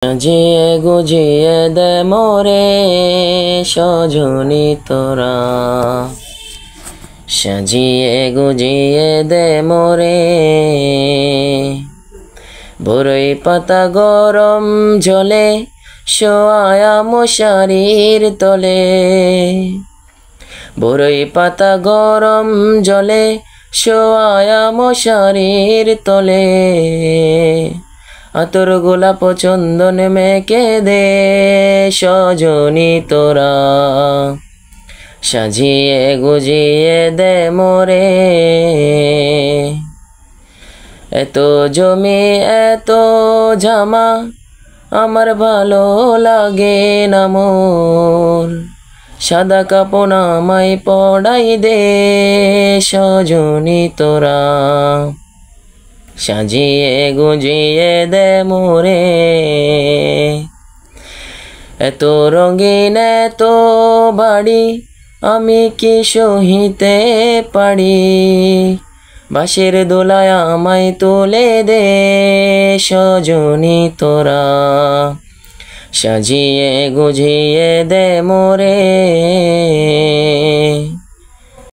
সাজিয়ে গুজিয়ে দে মোরে সজনী তোরা, সাজিয়ে গুজিয়ে দে মোরে। বরই পাতা গরম জলে শোয়া মশারির তলে, বরই পাতা গরম জলে শোয়া মশারির তলে। আতর গোলাপ চন্দন মেখে দে সজনী তোরা, সাজিয়ে গুজিয়ে দে মোরে। এত জমি এত জামা আমার ভালো লাগে না মোর, সাদা কাপড় আমায় পড়াই দে সজনী তোরা, সাজিয়ে গুজিয়ে দে মোরে। এত রঙিন এত বাড়ি আমি কি সহিতে পারি, বাঁশের দোলায় আমায় তুলে দে সজনী তোরা, সাজিয়ে গুজিয়ে দে মোরে।